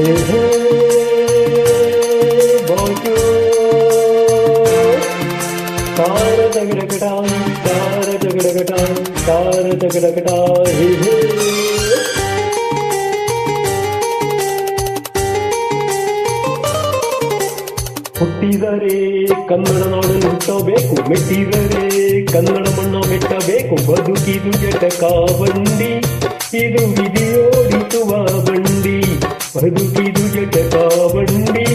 Hey, hey, bonjour. Tara dagadagada, tara dagadagada, tara dagadagada, hey, hey. ಹುಟ್ಟಿದರೆ ಕನ್ನಡ ನಾಡನ್ನು ಹುಟ್ಟಬೇಕು, ಮೆಟ್ಟಿದರೆ ಕನ್ನಡ ಮಣ್ಣ ಮೆಟ್ಟಬೇಕು. ಬದುಕಿದು ಜಟಕ ಬಂಡಿ, ಇದು ವಿಧಿಯೋಡಿಸುವ ಬಂಡಿ. ಬದುಕಿದು ಜಟಕ ಬಂಡಿ,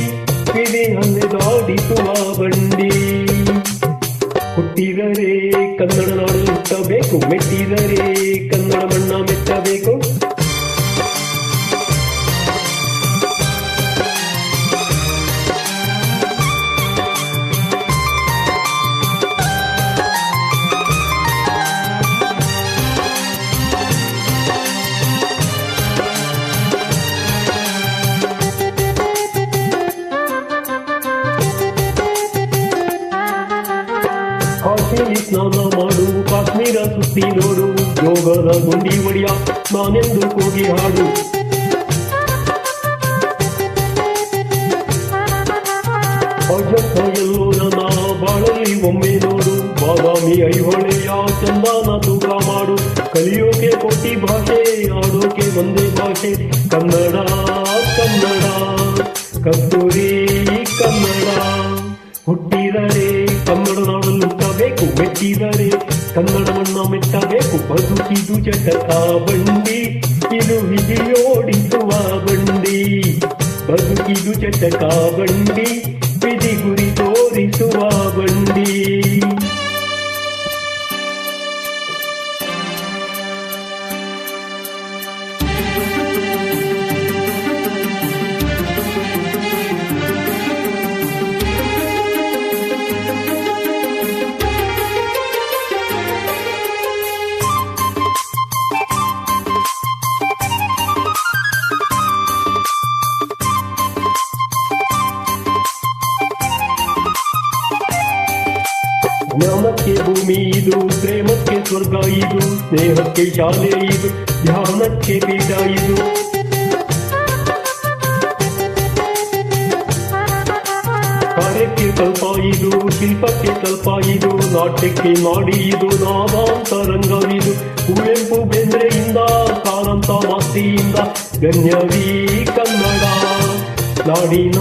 ವಿಧಿ ಅಲೆದಾಡಿಸುವ ಬಂಡಿ. ಹುಟ್ಟಿದರೆ ಕನ್ನಡ ನಾಡನ್ನು ಹುಟ್ಟಬೇಕು, ಮೆಟ್ಟಿದರೆ ಕನ್ನಡ ಮಣ್ಣ ಮೆಟ್ಟಬೇಕು. ಕಾಶಿಯಲ್ಲಿ ಸ್ನಾನ ಮಾಡು, ಕಾಶ್ಮೀರ ಸುತ್ತಿ ನೋಡು, ಯೋಗದ ಗುಂಡಿ ಒಡಿಯ ನಾನೆಂದು ಕೂಗಿ ಹಾಡು. ಅಜಂತ ಎಲ್ಲೋರನ ಬಾಳಲ್ಲಿ ಒಮ್ಮೆ ನೋಡು, ಬಾದಾಮಿ ಐಹೊಳೆಯ ಚಂದನ ತೂಕ ಮಾಡು. ಕಲಿಯೋಕೆ ಕೋಟಿ ಭಾಷೆ, ಆಡೋಕೆ ಒಂದೇ ಭಾಷೆ, ಕನ್ನಡ ಕನ್ನಡ ಕಸ್ತೂರಿ ಕನ್ನಡ. ಹುಟ್ಟಿದರೆ ಕನ್ನಡ ನಾಡನ್ನು ಹುಟ್ಟಬೇಕು, ಮೆಟ್ಟಿದರೆ ಕನ್ನಡ ಮಣ್ಣ ಮೆಟ್ಟಬೇಕು. ಬದುಕಿದು ಜಟಕ ಬಂಡಿ, ಇದು ವಿಧಿಯೋಡಿಸುವ ಬಂಡಿ. ಬದುಕಿದು ಜಟಕ ಬಂಡಿ, ವಿಧಿ ಗುರಿ ತೋರಿಸುವ ಬಂಡಿ. ಜ್ಞಾನಕ್ಕೆ ಭೂಮಿ ಇದು, ಪ್ರೇಮಕ್ಕೆ ಸ್ವರ್ಗ ಇದು, ಸ್ನೇಹಕ್ಕೆ ಶಾಲೆ ಇದು, ಧ್ಯಾನಕ್ಕೆ ಪೀಠ ಇದು. ಕಾರ್ಯಕ್ಕೆ ಸ್ವಲ್ಪ ಇದು, ಶಿಲ್ಪಕ್ಕೆ ಸ್ವಲ್ಪ ಇದು, ನಾಟ್ಯಕ್ಕೆ ಮಾಡಿ ಇದು, ನಾದಾಂತರಂಗವಿದು. ಕುವೆಂಪು ಬೇಂದ್ರೆಯಿಂದ, ಕಾರಂತ ಮಾಸ್ತಿಯಿಂದ, ಗಣ್ಯವೀ ಕನ್ನಡ, ನಾಡಿನ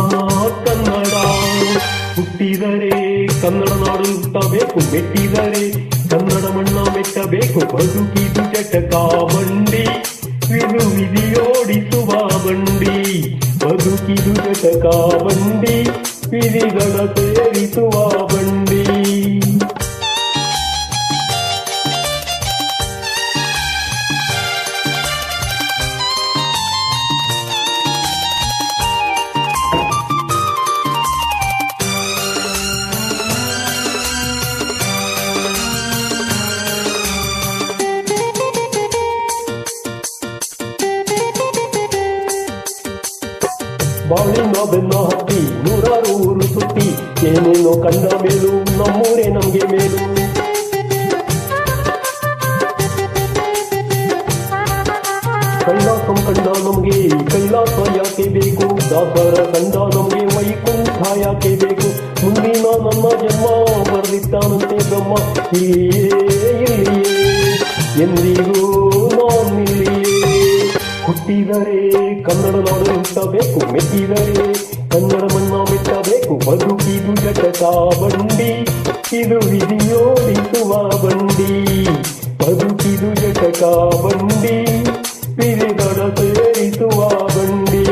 ಕನ್ನಡ. ಹುಟ್ಟಿದರೆ ಕನ್ನಡ ನಾಡು ಹುಟ್ಟಬೇಕು, ಮೆಟ್ಟಿದರೆ ಕನ್ನಡ ಮಣ್ಣ ಮೆಟ್ಟಬೇಕು. ಬದುಕಿದು ಜಟಕ ಬಂಡಿ, ಇದು ವಿಧಿಯೋಡಿಸುವ ಬಂಡಿ. ಬದುಕಿದು ಜಟಕ ಬಂಡಿ, ವಿಧಿಗಳ ಸೇರಿಸುವ ಬಂಡಿ. ಬಾಳಿನ ಬೆನ್ನ ಹತ್ತಿ ನೂರಾರು ಊರು ಸುತ್ತಿ, ಏನೇನೋ ಕಂಡ ಮೇಲು ನಮ್ಮೂರೇ ನಮ್ಗೆ ಮೇಲು. ಕೈಲಾಸಂ ಕಂಡ ನಮ್ಗೆ ಕೈಲಾಸ ಯಾಕೆ ಬೇಕು, ದಾಸರ ಕಂಡ ನಮ್ಗೆ ವೈಕುಂಠ ಯಾಕೆ ಬೇಕು. ಮುಂದಿನ ನನ್ನ ಜನ್ಮ ಬರ್ದಿದ್ದಾನಂತೆ ಬ್ರಹ್ಮ, ಇಲ್ಲಿಯೇ ಎಂದಿಗೂ ನಾನಿಲ್ಲಿಯೇ. ಹುಟ್ಟಿದರೆ ಕನ್ನಡ ನಾಡು ಹುಟ್ಟಬೇಕು, ಮೆಟ್ಟಿದರೆ ಕನ್ನಡ ಮಣ್ಣ ಮೆಟ್ಟಬೇಕು. ಬದುಕಿದು ಜಟಕ ಬಂಡಿ, ಇದು ವಿಧಿಯೋಡಿಸುವ ಬಂಡಿ. ಬದುಕಿದು ಜಟಕ ಬಂಡಿ, ವಿಧಿಗಳ ಸೇರಿಸುವ ಬಂಡಿ.